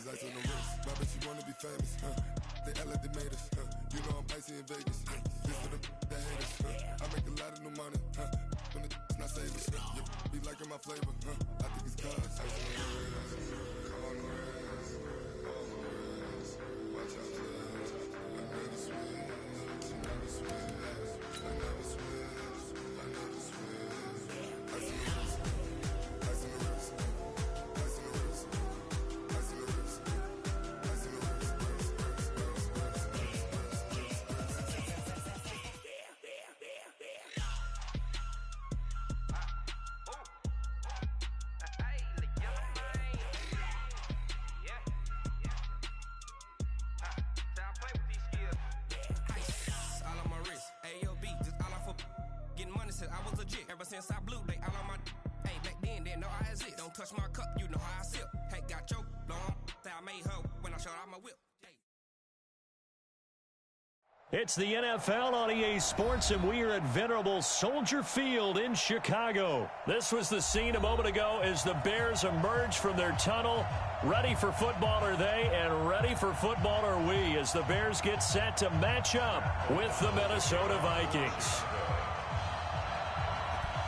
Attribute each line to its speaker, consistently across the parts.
Speaker 1: There's ice on the wrist. My bitch, you wanna be famous, They act like they made us, You know I'm icy in Vegas, This for the that hate us, I make a lot of new money, When the not savers, Be liking my flavor, I think it's cause ice on the wrist, on the wrist, on the wrist. Watch out, cuz I never switch, I never switch, I never switch, I never switch. Ice on the wrist, ice on the wrist, ice on the wrist, ice on the wrist, ice on the wrist,
Speaker 2: I was legit ever since I blew they all on my hey back then didn't know I exist. Don't touch my cup, you know how I sip. Hey, got choked, long that I made her when I showed out my whip.
Speaker 3: It's the NFL on EA Sports, and we are at venerable Soldier Field in Chicago. This was the scene a moment ago as the Bears emerged from their tunnel. Ready for football are they, and ready for football are we, as the Bears get set to match up with the Minnesota Vikings.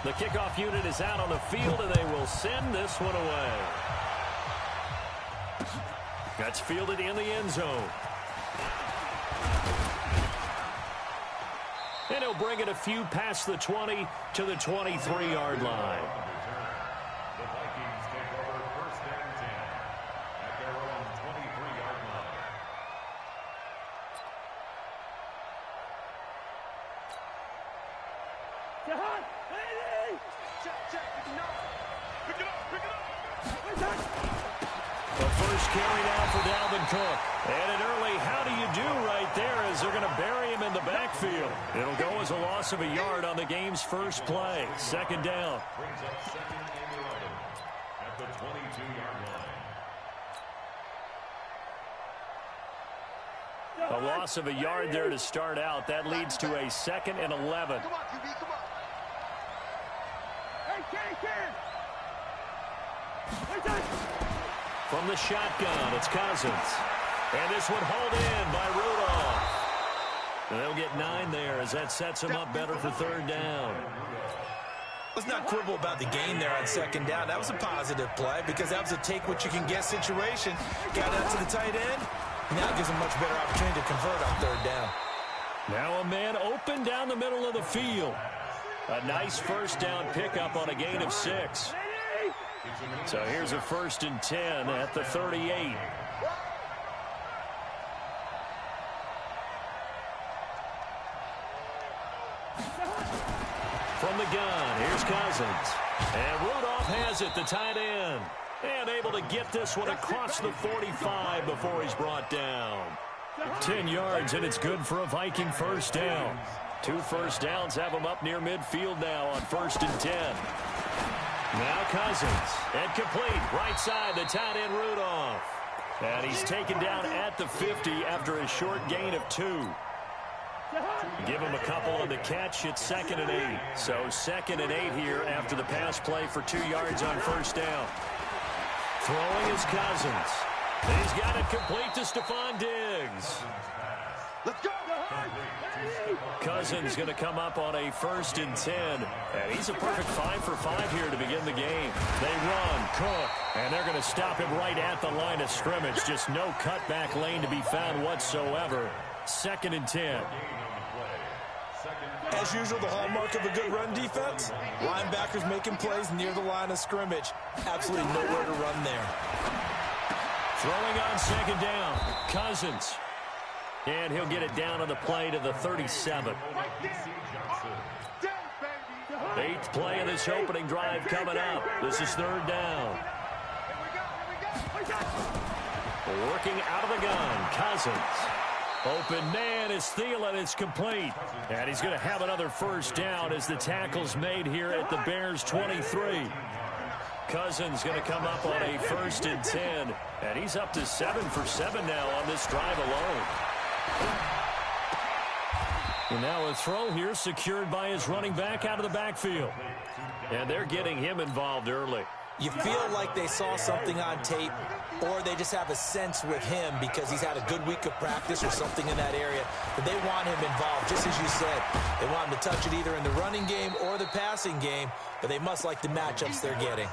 Speaker 3: The kickoff unit is out on the field, and they will send this one away. That's fielded in the end zone. And he'll bring it a few past the 20 to the 23-yard line.
Speaker 4: The Vikings take over first and 10 at their own 23-yard line.
Speaker 3: The first carry now for Dalvin Cook. And an early how do you do right there as they're going to bury him in the backfield. It'll go as a loss of a yard on the game's first play. Second down.
Speaker 4: Brings up second and 11 at the 22-yard line.
Speaker 3: A loss of a yard there to start out. That leads to a second and 11.
Speaker 5: Come on, QB, come on. Hey, Ken!
Speaker 3: From the shotgun, it's Cousins. And this one hauled in by Rudolph. And they'll get 9 there as that sets them up better for third down.
Speaker 6: Let's not quibble about the gain there on second down. That was a positive play because that was a take-what-you-can-get situation. Got out to the tight end. Now gives them much better opportunity to convert on third down.
Speaker 3: Now a man open down the middle of the field. A nice first down pickup on a gain of 6. So here's a first and 10 at the 38. From the gun, here's Cousins. And Rudolph has it, the tight end. And able to get this one across the 45 before he's brought down. 10 yards, and it's good for a Viking first down. 2 first downs have him up near midfield now on first and 10. Now Cousins, and complete, right side, the tight end Rudolph. And he's taken down at the 50 after a short gain of 2. Give him a couple on the catch, it's second and 8. So second and 8 here after the pass play for 2 yards on first down. Throwing is Cousins. He's got it complete to Stephon Diggs.
Speaker 5: Let's go!
Speaker 3: Cousins going to come up on a first and 10. And he's a perfect 5 for 5 here to begin the game. They run, Cook, and they're going to stop him right at the line of scrimmage. Just no cutback lane to be found whatsoever. Second and 10.
Speaker 6: As usual, the hallmark of a good run defense, linebackers making plays near the line of scrimmage. Absolutely nowhere to run there.
Speaker 3: Throwing on second down, Cousins. And he'll get it down on the play to the 37. 8th play of this opening drive coming up. This is third down. Working out of the gun, Cousins. Open man is Thielen. It's complete. And he's going to have another first down as the tackle's made here at the Bears' 23. Cousins going to come up on a first and 10. And he's up to 7 for 7 now on this drive alone. And now a throw here secured by his running back out of the backfield. And they're getting him involved early.
Speaker 6: You feel like they saw something on tape, or they just have a sense with him because he's had a good week of practice or something in that area, but they want him involved, just as you said. They want him to touch it either in the running game or the passing game, but they must like the matchups they're getting.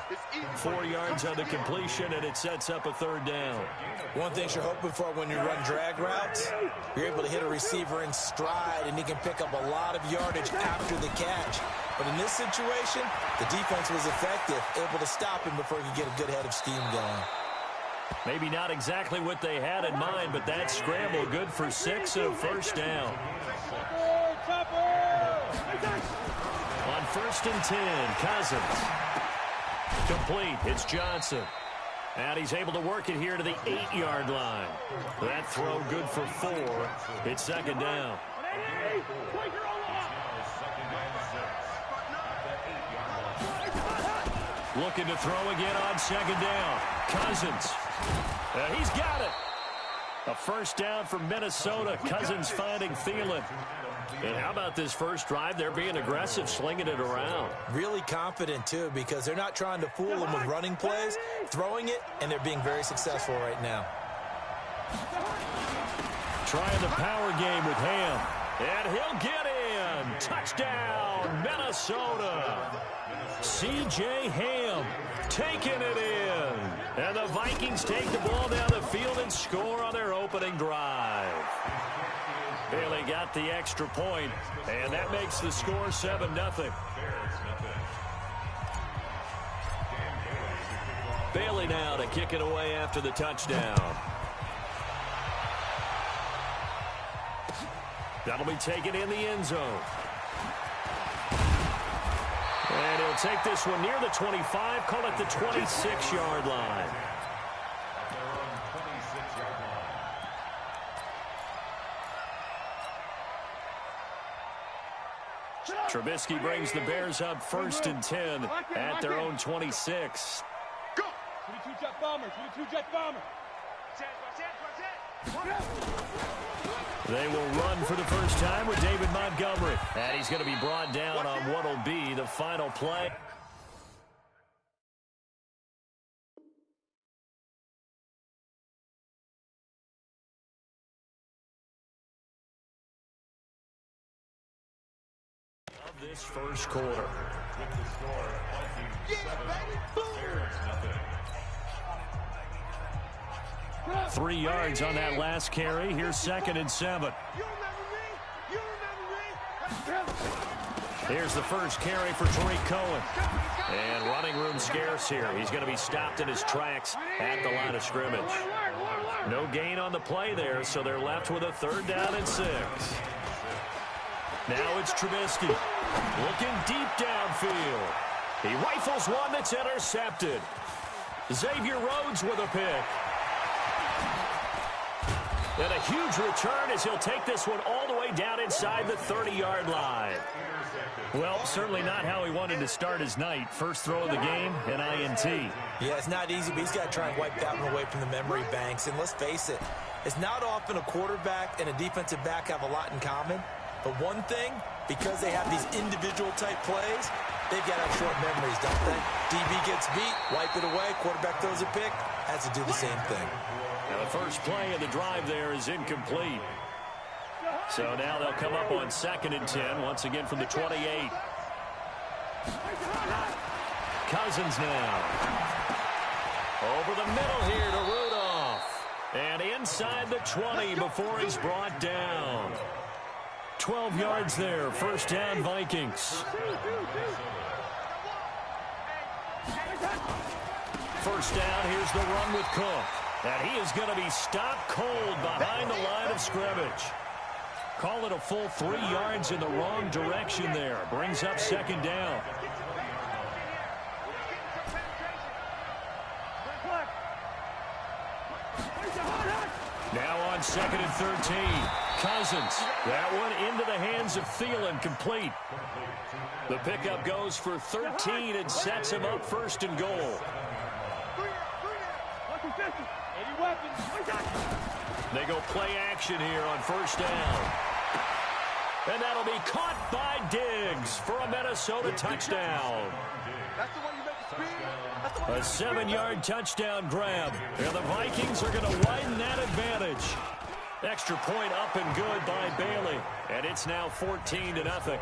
Speaker 3: 4 yards on the completion, and it sets up a third down.
Speaker 6: One thing you're hoping for when you run drag routes, you're able to hit a receiver in stride, and he can pick up a lot of yardage after the catch. But in this situation, the defense was effective, able to stop him before he could get a good head of steam going.
Speaker 3: Maybe not exactly what they had in mind, but that scramble good for 6 and a first down. On 1st and 10, Cousins. Complete. It's Johnson. And he's able to work it here to the 8-yard line. That throw good for 4. It's second down. Looking to throw again on second down. Cousins. He's got it. A first down for Minnesota. Cousins finding Thielen. And how about this first drive? They're being aggressive, slinging it around.
Speaker 6: Really confident, too, because they're not trying to fool them with running plays, throwing it, and they're being very successful right now.
Speaker 3: Trying the power game with Ham. And he'll get in. Touchdown, Minnesota. C.J. Ham taking it in. And the Vikings take the ball down the field and score on their opening drive. Bailey got the extra point, and that makes the score 7-0. Bailey now to kick it away after the touchdown. That'll be taken in the end zone. And he'll take this one near the 25, call it the 26-yard line. Trubisky brings the Bears up 1st and 10 at their own 26.
Speaker 5: Go!
Speaker 7: 22-jet bomber, 22-jet bomber.
Speaker 3: They will run for the first time with David Montgomery. And he's going to be brought down on what will be the final play. Of this first quarter. 3 yards on that last carry. Here's 2nd and 7. Here's the first carry for Tariq Cohen. And running room scarce here. He's going to be stopped in his tracks at the line of scrimmage. No gain on the play there, so they're left with a 3rd down and 6. Now it's Trubisky looking deep downfield. He rifles one that's intercepted. Xavier Rhodes with a pick. And a huge return as he'll take this one all the way down inside the 30-yard line. Well, certainly not how he wanted to start his night. First throw of the game, an INT.
Speaker 6: Yeah, it's not easy, but he's got to try and wipe that one away from the memory banks. And let's face it, it's not often a quarterback and a defensive back have a lot in common. But one thing, because they have these individual type plays, they've got to have short memories, don't they? DB gets beat, wipe it away, quarterback throws a pick, has to do the same thing.
Speaker 3: Now the first play of the drive there is incomplete. So now they'll come up on 2nd and 10, once again from the 28. Cousins now. Over the middle here to Rudolph. And inside the 20 before he's brought down. 12 yards there, first down Vikings. First down, here's the run with Cook. And he is going to be stopped cold behind the line of scrimmage. Call it a full 3 yards in the wrong direction there. Brings up 2nd down. Now on 2nd and 13. Cousins. That one into the hands of Thielen, complete. The pickup goes for 13 and sets him up 1st and goal. They go play action here on 1st down. And that'll be caught by Diggs for a Minnesota touchdown.
Speaker 5: That's the one you make
Speaker 3: A 7-yard touchdown grab. And the Vikings are going to widen that advantage. Extra point up and good by Bailey. And it's now 14-0.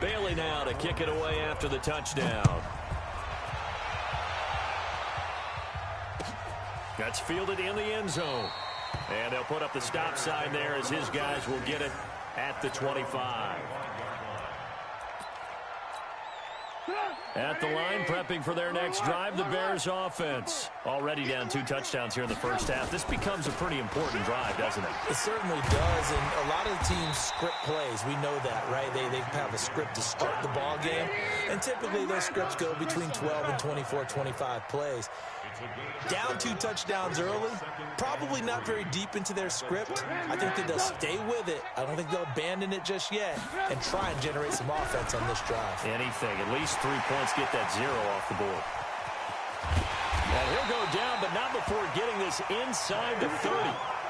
Speaker 3: Bailey now to kick it away after the touchdown. That's fielded in the end zone. And they'll put up the stop sign there as his guys will get it at the 25. At the line, prepping for their next drive, the Bears offense. Already down 2 touchdowns here in the first half. This becomes a pretty important drive, doesn't it?
Speaker 6: It certainly does, and a lot of the teams script plays. We know that, right? They have a script to start the ball game, and typically those scripts go between 12 and 24, 25 plays. Down 2 touchdowns early, probably not very deep into their script. I think that they'll stay with it. I don't think they'll abandon it just yet and try and generate some offense on this drive.
Speaker 3: Anything, at least 3 points, get that 0 off the board. And he'll go down, but not before getting this inside the 30.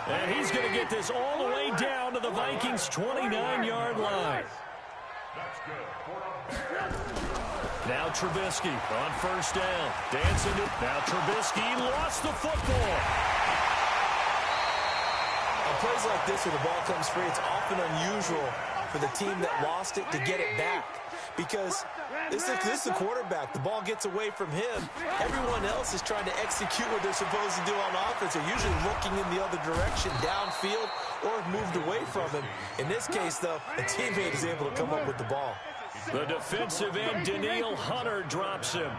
Speaker 3: And he's going to get this all the way down to the Vikings' 29-yard line. Now Trubisky on first down. Dancing to... Now Trubisky lost the football.
Speaker 6: On plays like this where the ball comes free, it's often unusual for the team that lost it to get it back. Because this is the quarterback. The ball gets away from him. Everyone else is trying to execute what they're supposed to do on offense. They're usually looking in the other direction, downfield, or moved away from him. In this case, though, the teammate is able to come up with the ball.
Speaker 3: The defensive end, Danielle Hunter, drops him.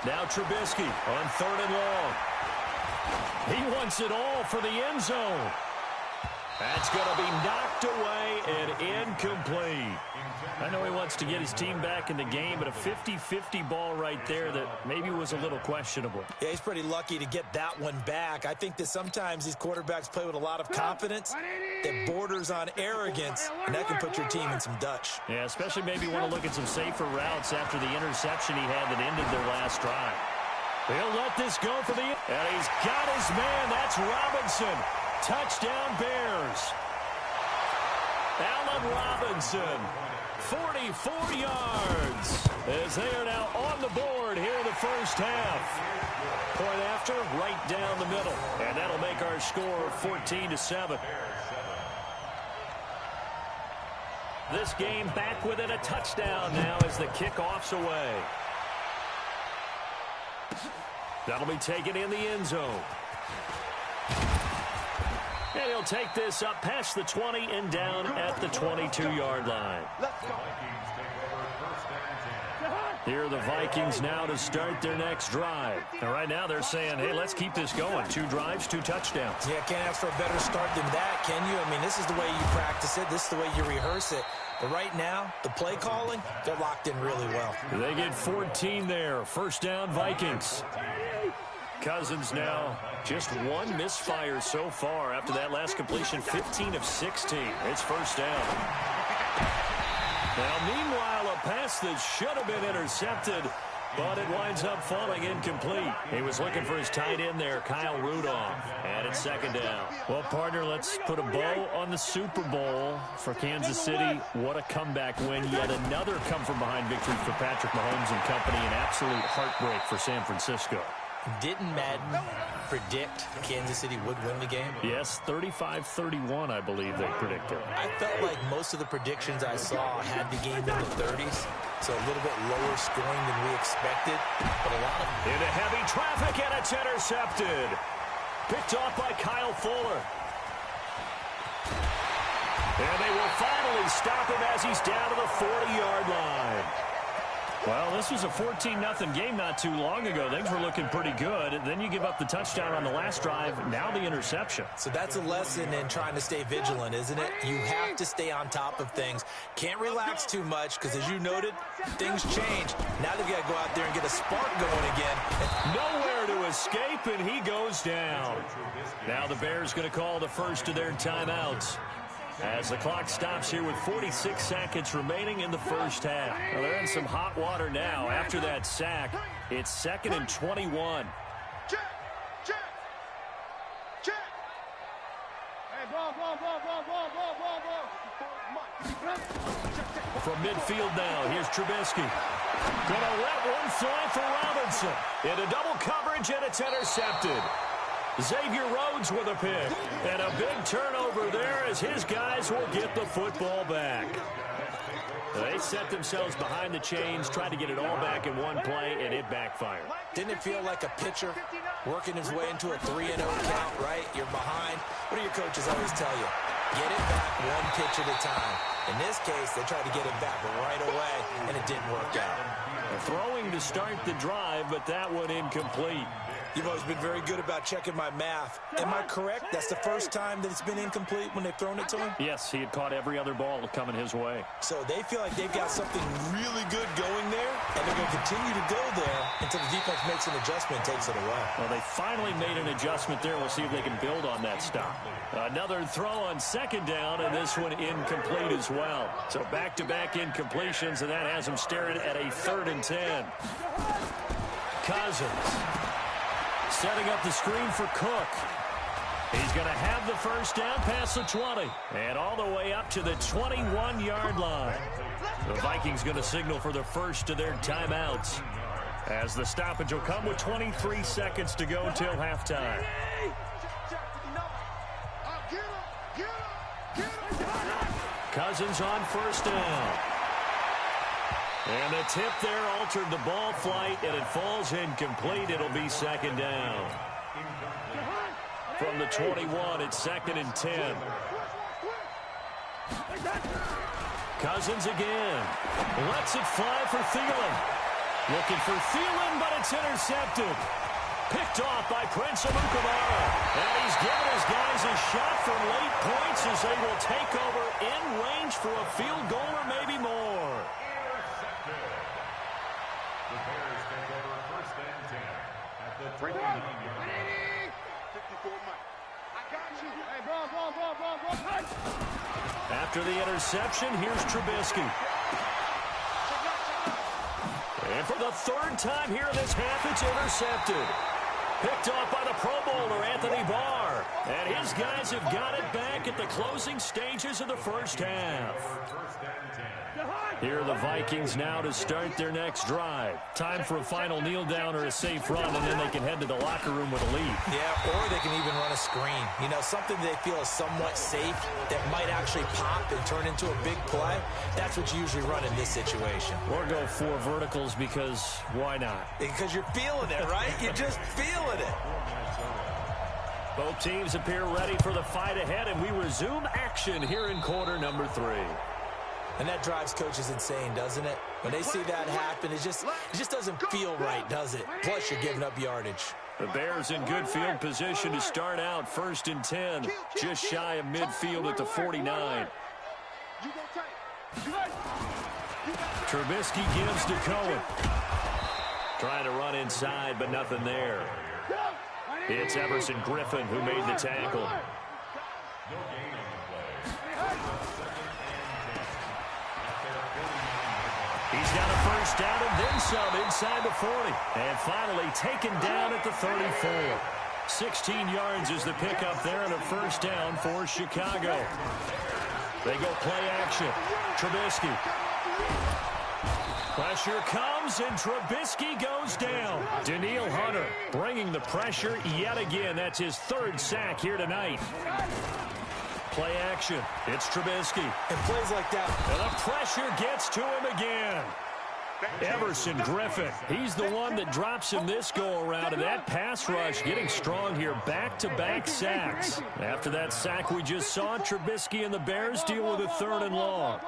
Speaker 3: Now Trubisky on 3rd and long. He wants it all for the end zone. That's going to be knocked away and incomplete. I know he wants to get his team back in the game, but a 50-50 ball right there that maybe was a little questionable.
Speaker 6: Yeah, he's pretty lucky to get that one back. I think that sometimes these quarterbacks play with a lot of confidence that borders on arrogance, and that can put your team in some Dutch.
Speaker 3: Yeah, especially maybe want to look at some safer routes after the interception he had that ended their last drive. He'll let this go for the... And he's got his man. That's Robinson. Touchdown, Bears. Allen Robinson, 44 yards, as they are now on the board here in the first half. Point after, right down the middle. And that'll make our score 14-7. This game back within a touchdown now as the kickoff's away. That'll be taken in the end zone. And he'll take this up past the 20 and down at the 22-yard line. Here are the Vikings now to start their next drive. And right now they're saying, hey, let's keep this going. 2 drives, 2 touchdowns.
Speaker 6: Yeah, can't ask for a better start than that, can you? I mean, this is the way you practice it. This is the way you rehearse it. But right now, the play calling, they're locked in really well.
Speaker 3: They get 14 there. First down, Vikings. Cousins now just 1 misfire so far after that last completion, 15 of 16. It's first down. Now, meanwhile, a pass that should have been intercepted, but it winds up falling incomplete. He was looking for his tight end there, Kyle Rudolph, and it's second down. Well, partner, let's put a bow on the Super Bowl for Kansas City. What a comeback win. Yet another come-from-behind victory for Patrick Mahomes and company. An absolute heartbreak for San Francisco.
Speaker 6: Didn't Madden predict Kansas City would win the game?
Speaker 3: Yes, 35-31, I believe they predicted.
Speaker 6: I felt like most of the predictions I saw had the game in the 30s, so a little bit lower scoring than we expected, but a lot of...
Speaker 3: Into heavy traffic, and it's intercepted. Picked off by Kyle Fuller. And they will finally stop him as he's down to the 40-yard line. Well, this was a 14-0 game not too long ago. Things were looking pretty good. Then you give up the touchdown on the last drive, now the interception.
Speaker 6: So that's a lesson in trying to stay vigilant, isn't it? You have to stay on top of things. Can't relax too much because, as you noted, things change. Now they've got to go out there and get a spark going again.
Speaker 3: Nowhere to escape, and he goes down. Now the Bears going to call the first of their timeouts as the clock stops here with 46 seconds remaining in the first half. Well, they're in some hot water now after that sack. It's 2nd and 21.
Speaker 5: Check. Check. Check.
Speaker 7: Hey, ball.
Speaker 3: from midfield now. Here's Trubisky. Gonna let one fly for Robinson. Into double coverage, and it's intercepted. Xavier Rhodes with a pick. And a big turnover there as his guys will get the football back. They set themselves behind the chains, tried to get it all back in one play, and it backfired.
Speaker 6: Didn't it feel like a pitcher working his way into a 3-0 count, right? You're behind. What do your coaches always tell you? Get it back one pitch at a time. In this case, they tried to get it back right away, and it didn't work out.
Speaker 3: Throwing to start the drive, but that one incomplete.
Speaker 6: You've always been very good about checking my math. Am I correct? That's the first time that it's been incomplete when they've thrown it to him?
Speaker 3: Yes, he had caught every other ball coming his way.
Speaker 6: So they feel like they've got something really good going there, and they're going to continue to go there until the defense makes an adjustment and takes it away.
Speaker 3: Well, they finally made an adjustment there. We'll see if they can build on that stop. Another throw on second down, and this one incomplete as well. So back-to-back incompletions, and that has them staring at a 3rd and 10. Cousins setting up the screen for Cook. He's going to have the first down past the 20 and all the way up to the 21-yard line. The Vikings going to signal for the first of their timeouts as the stoppage will come with 23 seconds to go till halftime. Cousins on first down. And the tip there altered the ball flight, and it falls incomplete. It'll be second down. From the 21, it's 2nd and 10. Cousins again. Lets it fly for Thielen. Looking for Thielen, but it's intercepted. Picked off by Prince Amukamara. And he's given his guys a shot for late points as they will take over in range for a field goal or maybe more.
Speaker 4: The Bears take over 1st and 10 at the 29-yard line.
Speaker 5: 54 Mike. I got you.
Speaker 7: Hey, bro.
Speaker 3: After the interception, here's Trubisky. And for the 3rd time here in this half, it's intercepted. Picked off by the Pro Bowler, Anthony Barr. And his guys have got it back at the closing stages of the first half.
Speaker 4: 1st and 10.
Speaker 3: Here are the Vikings now to start their next drive. Time for a final kneel down or a safe run, and then they can head to the locker room with a lead.
Speaker 6: Yeah, or they can even run a screen. You know, something they feel is somewhat safe that might actually pop and turn into a big play. That's what you usually run in this situation.
Speaker 3: Or go 4 verticals because why not?
Speaker 6: Because you're feeling it, right? You're just feeling it.
Speaker 3: Both teams appear ready for the fight ahead, and we resume action here in quarter number 3.
Speaker 6: And that drives coaches insane, doesn't it? When they see that happen, it just doesn't feel right, does it? Plus, you're giving up yardage.
Speaker 3: The Bears in good field position to start out 1st and 10, just shy of midfield at the 49. Trubisky gives to Cohen. Trying to run inside, but nothing there. It's Everson Griffin who made the tackle.
Speaker 4: No gain on the play.
Speaker 3: He's got a first down and then some inside the 40. And finally taken down at the 34. 16 yards is the pickup there and a first down for Chicago. They go play action. Trubisky. Pressure comes, and Trubisky goes down. Danielle Hunter bringing the pressure yet again. That's his 3rd sack here tonight. Play action. It's Trubisky.
Speaker 6: And plays like that.
Speaker 3: And the pressure gets to him again. Everson Griffin. He's the one that drops him this go-around, and that pass rush getting strong here. Back-to-back sacks. After that sack we just saw, Trubisky and the Bears deal with a 3rd and long.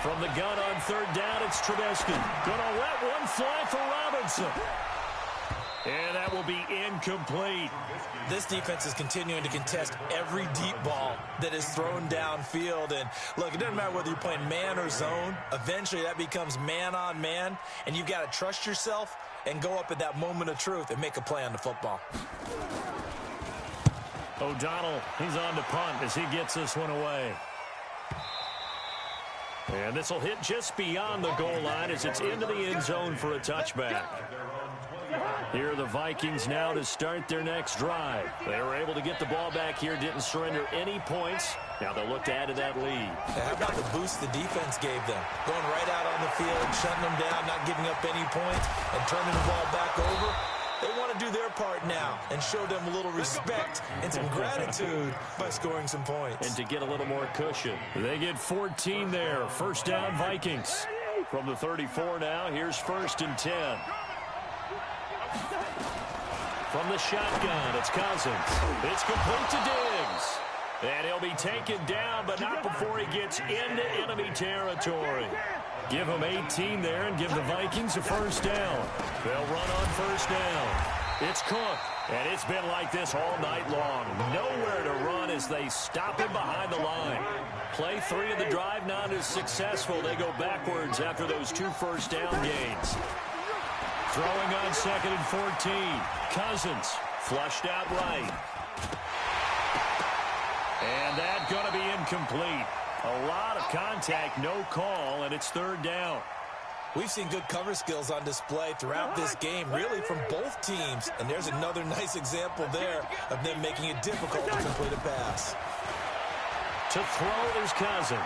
Speaker 3: From the gun on 3rd down, it's Trubisky. Gonna let one fly for Robinson. And that will be incomplete.
Speaker 6: This defense is continuing to contest every deep ball that is thrown downfield. And look, it doesn't matter whether you're playing man or zone. Eventually that becomes man on man, and you've got to trust yourself and go up at that moment of truth and make a play on the football.
Speaker 3: O'Donnell, he's on to punt as he gets this one away. And this will hit just beyond the goal line as it's into the end zone for a touchback.
Speaker 4: Their own 20-yard
Speaker 3: Here are the Vikings now to start their next drive. They were able to get the ball back here, didn't surrender any points. Now they'll look to add to that lead.
Speaker 6: How about the boost the defense gave them? Going right out on the field, shutting them down, not giving up any points, and turning the ball back over. They want to do their part now and show them a little respect and some gratitude by scoring some points.
Speaker 3: And to get a little more cushion. They get 14 there. First down, Vikings. From the 34 now, here's 1st and 10. From the shotgun, it's Cousins. It's complete to Diggs. And he'll be taken down, but not before he gets into enemy territory. Give him 18 there and give the Vikings a first down. They'll run on first down. It's Cook. And it's been like this all night long. Nowhere to run as they stop him behind the line. Play 3 of the drive not as successful. They go backwards after those 2 first down gains. Throwing on 2nd and 14. Cousins flushed out right. And that's going to be incomplete. A lot of contact, no call, and it's 3rd down.
Speaker 6: We've seen good cover skills on display throughout this game, really from both teams. And there's another nice example there of them making it difficult to complete a pass.
Speaker 3: To throw is Cousins.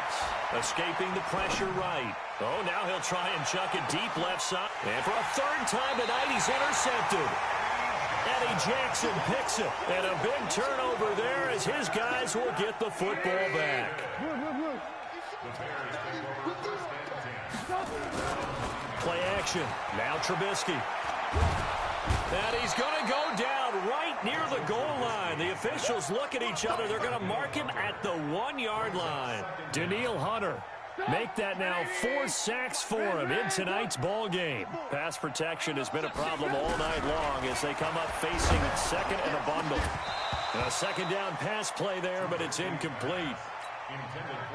Speaker 3: Escaping the pressure right. Oh, now he'll try and chuck it deep left side. And for a 3rd time tonight, he's intercepted. Eddie Jackson picks it. And a big turnover there as his guys will get the football back. Play action. Now Trubisky. And he's going to go down right near the goal line. The officials look at each other. They're going to mark him at the 1-yard line. Danielle Hunter. Make that now 4 sacks for him in tonight's ball game. Pass protection has been a problem all night long as they come up facing 2nd and a bundle. A 2nd down pass play there, but it's incomplete.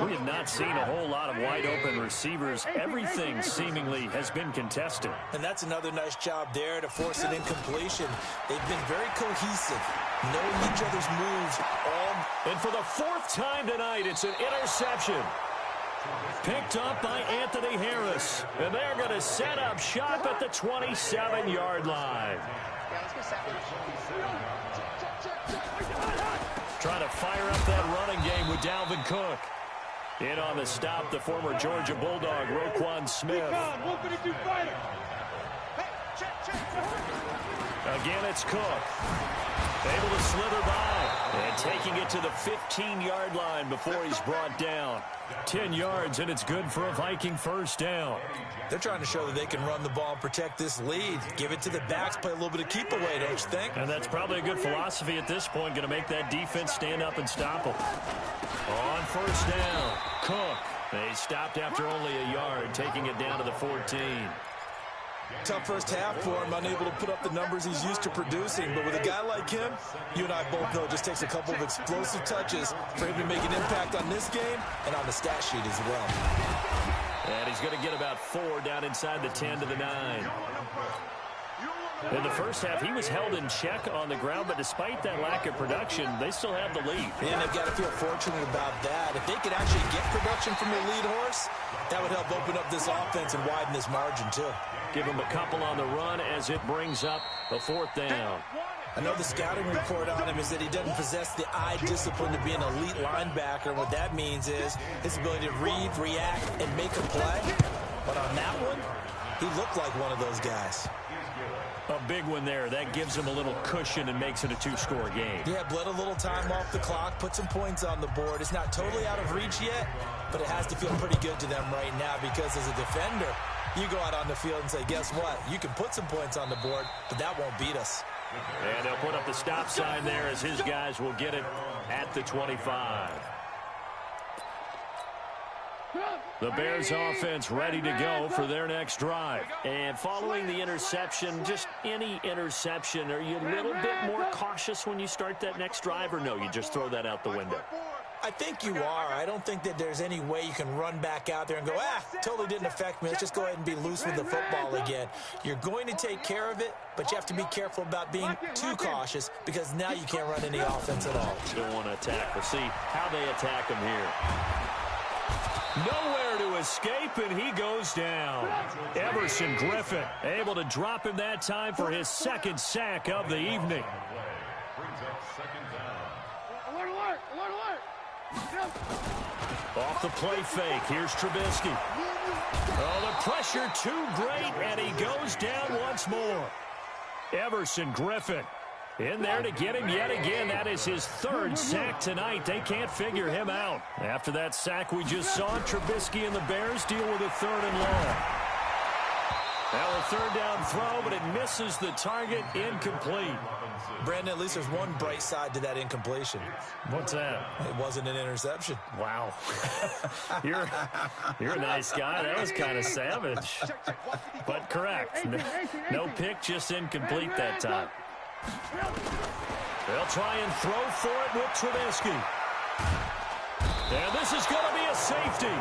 Speaker 3: We have not seen a whole lot of wide-open receivers. Everything seemingly has been contested.
Speaker 6: And that's another nice job there to force an incompletion. They've been very cohesive, knowing each other's moves.
Speaker 3: And for the 4th time tonight, it's an interception. Picked up by Anthony Harris. And they're going to set up shop at the 27-yard line. Trying to fire up that running game with Dalvin Cook. In on the stop, the former Georgia Bulldog, Roquan Smith. Again, it's Cook. Able to slither by. And taking it to the 15-yard line before he's brought down. 10 yards, and it's good for a Viking first down.
Speaker 6: They're trying to show that they can run the ball and protect this lead. Give it to the backs, play a little bit of keep away, don't you think?
Speaker 3: And that's probably a good philosophy at this point, going to make that defense stand up and stop them. On first down, Cook. They stopped after only a yard, taking it down to the 14.
Speaker 6: Tough first half for him, unable to put up the numbers he's used to producing. But with a guy like him, you and I both know it just takes a couple of explosive touches for him to make an impact on this game and on the stat sheet as well.
Speaker 3: And he's going to get about 4 down inside the 10 to the 9. In the first half, he was held in check on the ground, but despite that lack of production, they still have the lead.
Speaker 6: And they've got to feel fortunate about that. If they could actually get production from their lead horse, that would help open up this offense and widen this margin, too.
Speaker 3: Give him a couple on the run as it brings up the 4th down.
Speaker 6: I know the scouting report on him is that he doesn't possess the eye discipline to be an elite linebacker. What that means is his ability to read, react, and make a play. But on that one, he looked like one of those guys.
Speaker 3: A big one there. That gives him a little cushion and makes it a 2-score game.
Speaker 6: Yeah, bled a little time off the clock, put some points on the board. It's not totally out of reach yet, but it has to feel pretty good to them right now because as a defender, you go out on the field and say, guess what? You can put some points on the board, but that won't beat us.
Speaker 3: And they'll put up the stop sign there as his guys will get it at the 25. The Bears offense ready to go for their next drive. And following the interception, just any interception, are you a little bit more cautious when you start that next drive, or no, you just throw that out the window?
Speaker 6: I think you are. I don't think that there's any way you can run back out there and go, totally didn't affect me. Let's just go ahead and be loose with the football again. You're going to take care of it, but you have to be careful about being too cautious because now you can't run any offense at all.
Speaker 3: Still want to attack. We'll see how they attack them here. Nowhere to escape, and he goes down. Everson Griffin able to drop him that time for his second sack of the evening.
Speaker 4: Brings up second down.
Speaker 7: Alert, alert, alert, alert.
Speaker 3: Off the play fake, here's Trubisky. Oh, the pressure too great, and he goes down once more. Everson Griffin in there to get him yet again. That is his third sack tonight. They can't figure him out. After that sack we just saw, Trubisky and the Bears deal with a 3rd and long. Now a 3rd down throw, but it misses the target, incomplete.
Speaker 6: Brandon, at least there's one bright side to that incompletion.
Speaker 3: What's that?
Speaker 6: It wasn't an interception.
Speaker 3: Wow. You're a nice guy. That was kind of savage. But correct. No pick, just incomplete that time. They'll try and throw for it with Trubisky. And this is going to be a safety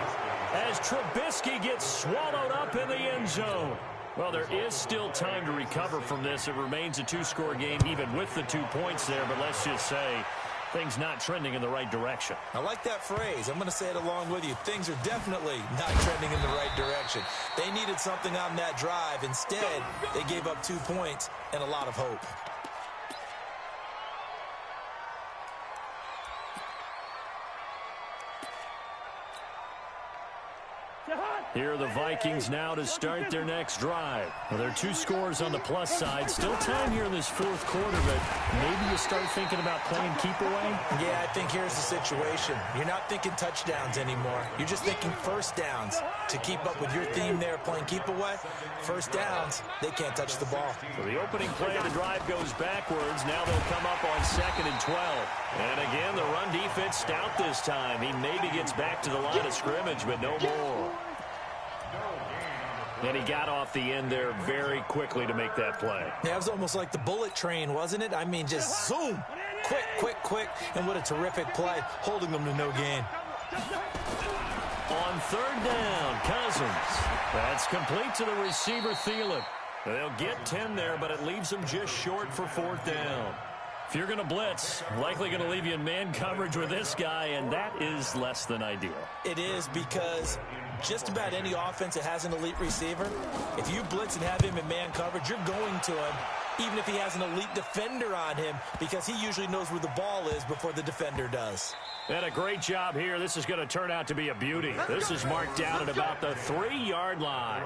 Speaker 3: as Trubisky gets swallowed up in the end zone. Well, there is still time to recover from this. It remains a 2-score game even with the 2 points there, but let's just say things not trending in the right direction.
Speaker 6: I like that phrase. I'm going to say it along with you. Things are definitely not trending in the right direction. They needed something on that drive. Instead, they gave up 2 points and a lot of hope.
Speaker 3: Here are the Vikings now to start their next drive. Well, there are 2 scores on the plus side. Still time here in this 4th quarter, but maybe you start thinking about playing keep away?
Speaker 6: Yeah, I think here's the situation. You're not thinking touchdowns anymore. You're just thinking first downs. To keep up with your theme there, playing keep away, first downs, they can't touch the ball.
Speaker 3: So the opening play of the drive goes backwards. Now they'll come up on 2nd and 12. And again, the run defense stout this time. He maybe gets back to the line of scrimmage, but no more. And he got off the end there very quickly to make that play.
Speaker 6: Yeah, it was almost like the bullet train, wasn't it? I mean, just zoom. Quick, quick, quick. And what a terrific play, holding them to no gain.
Speaker 3: On 3rd down, Cousins. That's complete to the receiver, Thielen. They'll get 10 there, but it leaves them just short for 4th down. If you're going to blitz, likely going to leave you in man coverage with this guy, and that is less than ideal.
Speaker 6: It is, because just about any offense that has an elite receiver, if you blitz and have him in man coverage, you're going to him, even if he has an elite defender on him, because he usually knows where the ball is before the defender does.
Speaker 3: And a great job here. This is going to turn out to be a beauty. This is marked down at about the 3-yard line.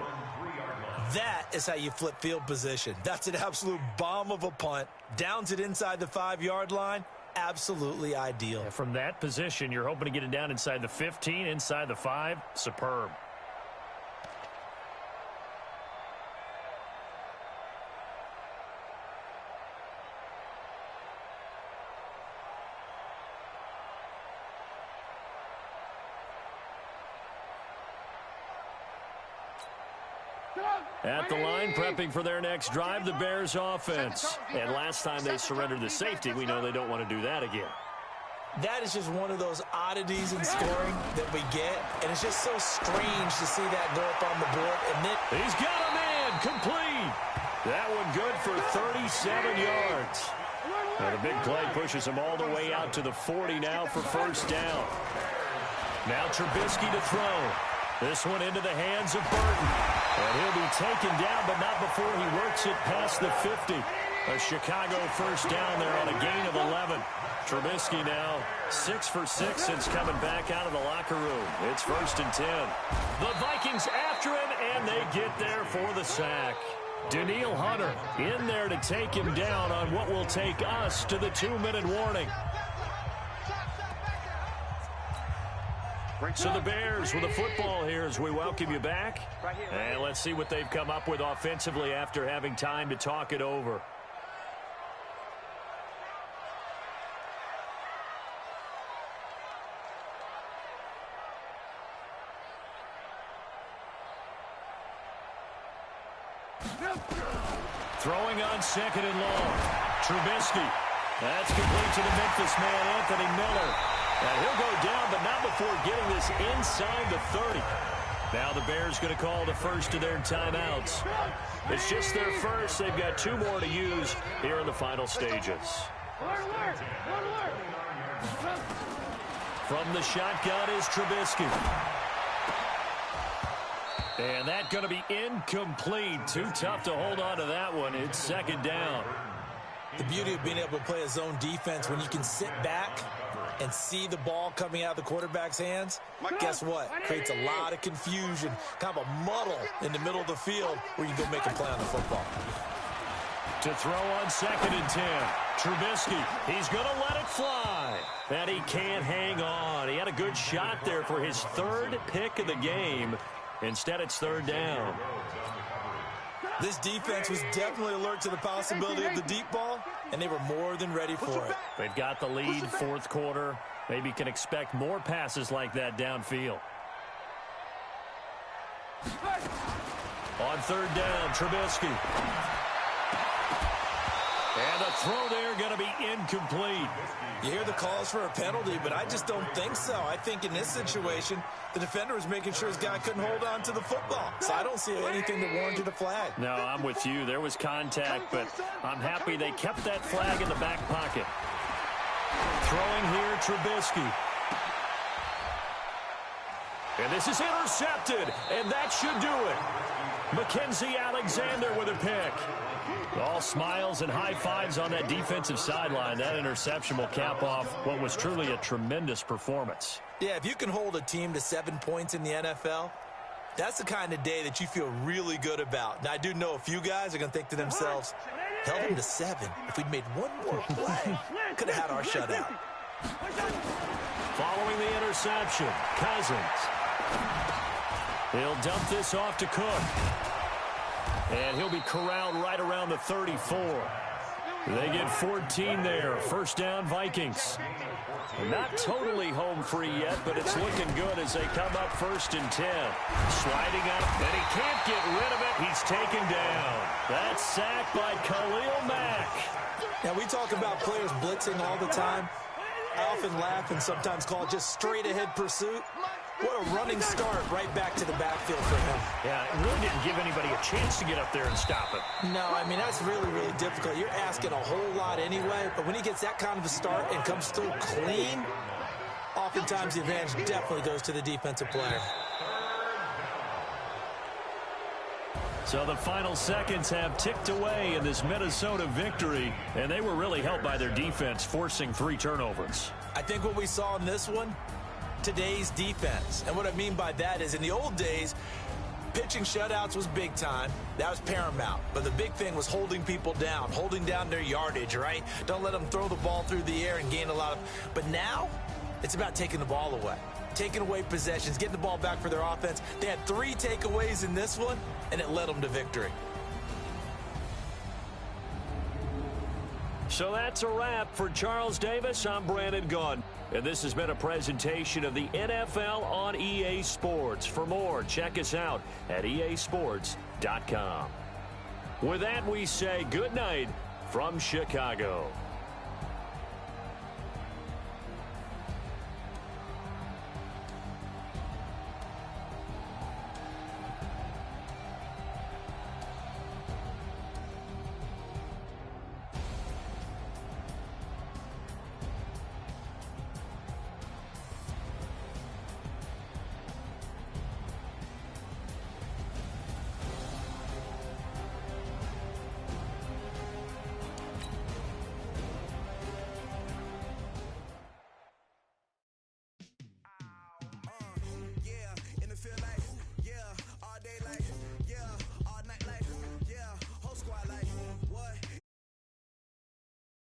Speaker 6: That is how you flip field position. That's an absolute bomb of a punt. Downs it inside the 5-yard line. Absolutely ideal.
Speaker 3: From that position, you're hoping to get it down inside the 15, inside the 5. Superb. At the line, prepping for their next drive, the Bears offense. And last time they surrendered the safety, we know they don't want to do that again.
Speaker 6: That is just one of those oddities in scoring that we get, and it's just so strange to see that go up on the board. And then
Speaker 3: he's got a man, complete. That one good for 37 yards. And a big play pushes him all the way out to the 40 now for 1st down. Now Trubisky to throw. This one into the hands of Burton. And he'll be taken down, but not before he works it past the 50. A Chicago 1st down there on a gain of 11. Trubisky now 6 for 6 since coming back out of the locker room. It's 1st and 10. The Vikings after him, and they get there for the sack. Danielle Hunter in there to take him down on what will take us to the 2-minute warning. So the Bears with the football here as we welcome you back. And let's see what they've come up with offensively after having time to talk it over. Throwing on 2nd and long. Trubisky. That's complete to the Memphis man, Anthony Miller. And he'll go down, but not before getting this inside the 30. Now the Bears going to call the first of their timeouts. It's just their first. They've got 2 more to use here in the final stages. From the shotgun is Trubisky. And that's going to be incomplete. Too tough to hold on to that one. It's second down.
Speaker 6: The beauty of being able to play a zone defense when you can sit back and see the ball coming out of the quarterback's hands, guess what? Creates a lot of confusion, kind of a muddle in the middle of the field where you can go make a play on the football.
Speaker 3: To throw on 2nd and 10. Trubisky, he's going to let it fly. And he can't hang on. He had a good shot there for his 3rd pick of the game. Instead, it's 3rd down.
Speaker 6: This defense was definitely alert to the possibility of the deep ball, and they were more than ready for it.
Speaker 3: They've got the lead, 4th quarter. Maybe can expect more passes like that downfield. On 3rd down, Trubisky. And the throw there going to be incomplete.
Speaker 6: You hear the calls for a penalty, but I just don't think so. I think in this situation, the defender was making sure his guy couldn't hold on to the football. So I don't see anything that warranted a flag.
Speaker 3: No, I'm with you. There was contact, but I'm happy they kept that flag in the back pocket. Throwing here, Trubisky. And this is intercepted, and that should do it. Mackenzie Alexander with a pick. All smiles and high fives on that defensive sideline. That interception will cap off what was truly a tremendous performance.
Speaker 6: Yeah, if you can hold a team to 7 points in the NFL, that's the kind of day that you feel really good about. Now, I do know a few guys are going to think to themselves, held them to 7. If we'd made one more play, could have had our shutout.
Speaker 3: Following the interception, Cousins. He'll dump this off to Cook. And he'll be corralled right around the 34. They get 14 there. 1st down, Vikings. Not totally home free yet, but it's looking good as they come up 1st and 10. Sliding up, and he can't get rid of it. He's taken down. That's sacked by Khalil Mack.
Speaker 6: Now, we talk about players blitzing all the time. I often laugh and sometimes call it just straight-ahead pursuit. What a running start right back to the backfield for him.
Speaker 3: Yeah, it really didn't give anybody a chance to get up there and stop it.
Speaker 6: No, I mean, that's really, really difficult. You're asking a whole lot anyway, but when he gets that kind of a start and comes through clean, oftentimes the advantage definitely goes to the defensive player.
Speaker 3: So the final seconds have ticked away in this Minnesota victory, and they were really helped by their defense, forcing 3 turnovers.
Speaker 6: I think what we saw in this one, today's defense. And what I mean by that is in the old days, pitching shutouts was big time. That was paramount. But the big thing was holding people down, holding down their yardage, right? Don't let them throw the ball through the air and gain a lot of... But now, it's about taking the ball away. Taking away possessions, getting the ball back for their offense. They had 3 takeaways in this one, and it led them to victory.
Speaker 3: So that's a wrap for Charles Davis. I'm Brandon Gaudin. And this has been a presentation of the NFL on EA Sports. For more, check us out at easports.com. With that, we say good night from Chicago.